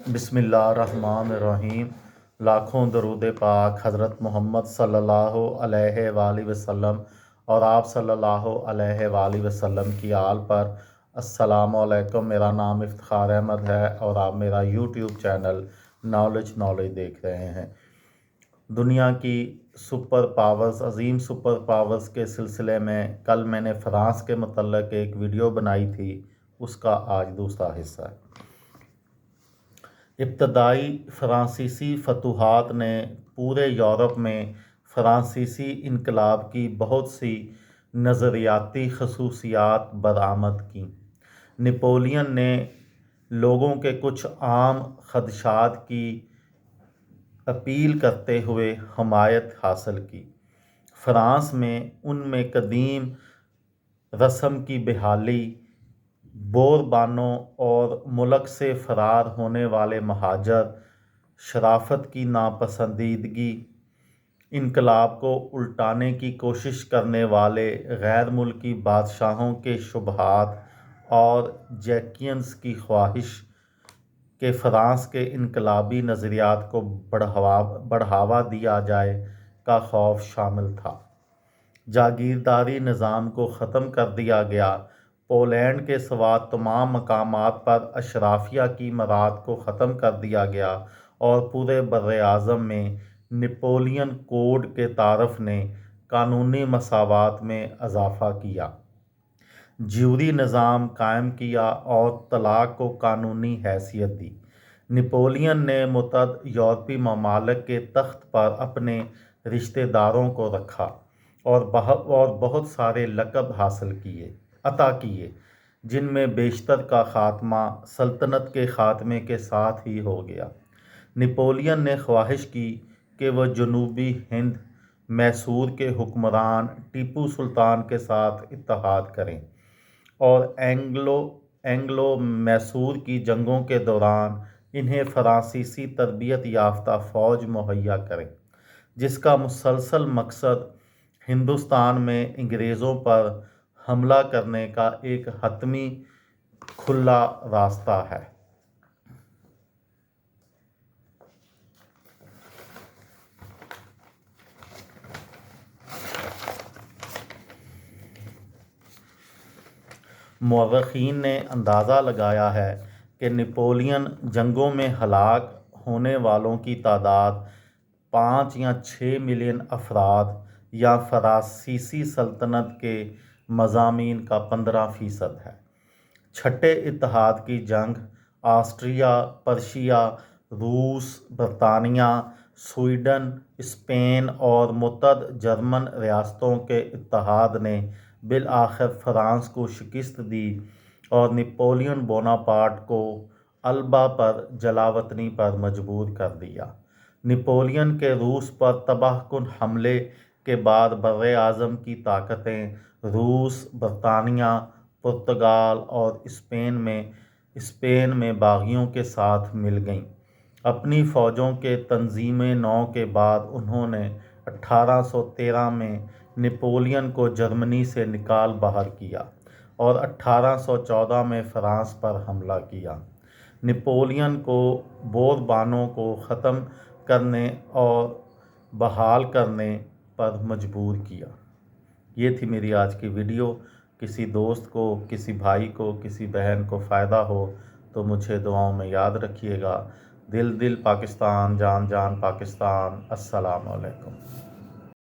بسم اللہ الرحمن الرحیم۔ لاکھوں درود پاک حضرت محمد صلی اللہ علیہ وآلہ وسلم اور آپ صلی اللہ علیہ وآلہ وسلم کی آل پر۔ السلام علیکم، میرا نام افتخار احمد ہے اور آپ میرا یوٹیوب چینل نالج دیکھ رہے ہیں۔ دنیا کی سپر پاورز، عظیم سپر پاورز کے سلسلے میں کل میں نے فرانس کے متعلق ایک ویڈیو بنائی تھی، اس کا آج دوسرا حصہ ہے۔ ابتدائی فرانسیسی فتوحات نے پورے یورپ میں فرانسیسی انقلاب کی بہت سی نظریاتی خصوصیات برآمد کیں۔ نپولین نے لوگوں کے کچھ عام خدشات کی اپیل کرتے ہوئے حمایت حاصل کی۔ فرانس میں ان میں قدیم رسم کی بحالی، بوربانوں اور ملک سے فرار ہونے والے مہاجر، شرافت کی ناپسندیدگی، انقلاب کو الٹانے کی کوشش کرنے والے غیر ملکی بادشاہوں کے شبہات اور جیکینز کی خواہش کہ فرانس کے انقلابی نظریات کو بڑھاوا دیا جائے کا خوف شامل تھا۔ جاگیرداری نظام کو ختم کر دیا گیا۔ پولینڈ کے سوا تمام مقامات پر اشرافیہ کی مراد کو ختم کر دیا گیا اور پورے براعظم میں نپولین کوڈ کے تعارف نے قانونی مساوات میں اضافہ کیا، جیوری نظام قائم کیا اور طلاق کو قانونی حیثیت دی۔ نپولین نے متعدد یورپی ممالک کے تخت پر اپنے رشتہ داروں کو رکھا اور بہت سارے لقب عطا کیے، جن میں بیشتر کا خاتمہ سلطنت کے خاتمے کے ساتھ ہی ہو گیا۔ نپولین نے خواہش کی کہ وہ جنوبی ہند میسور کے حکمران ٹیپو سلطان کے ساتھ اتحاد کریں اور اینگلو میسور کی جنگوں کے دوران انہیں فرانسیسی تربیت یافتہ فوج مہیا کریں، جس کا مسلسل مقصد ہندوستان میں انگریزوں پر حملہ کرنے کا ایک حتمی کھلا راستہ ہے۔ مورخین نے اندازہ لگایا ہے کہ نپولین جنگوں میں ہلاک ہونے والوں کی تعداد 5 یا 6 ملین افراد یا فرانسیسی سلطنت کے مضامین کا 15% ہے۔ چھٹے اتحاد کی جنگ، آسٹریا، پرشیا، روس، برطانیہ، سویڈن، اسپین اور متعدد جرمن ریاستوں کے اتحاد نے بالآخر فرانس کو شکست دی اور نپولین بوناپارٹ کو البا پر جلاوطنی پر مجبور کر دیا۔ نپولین کے روس پر تباہ کن حملے کے بعد براعظم کی طاقتیں روس، برطانیہ، پرتگال اور اسپین میں باغیوں کے ساتھ مل گئیں۔ اپنی فوجوں کے تنظیم نو کے بعد انہوں نے 1813 میں نپولین کو جرمنی سے نکال باہر کیا اور 1814 میں فرانس پر حملہ کیا۔ نپولین کو بوربانوں کو ختم کرنے اور بحال کرنے پر مجبور کیا۔ یہ تھی میری آج کی ویڈیو۔ کسی دوست کو، کسی بھائی کو، کسی بہن کو فائدہ ہو تو مجھے دعاؤں میں یاد رکھیے گا۔ دل پاکستان، جان پاکستان۔ السلام علیکم۔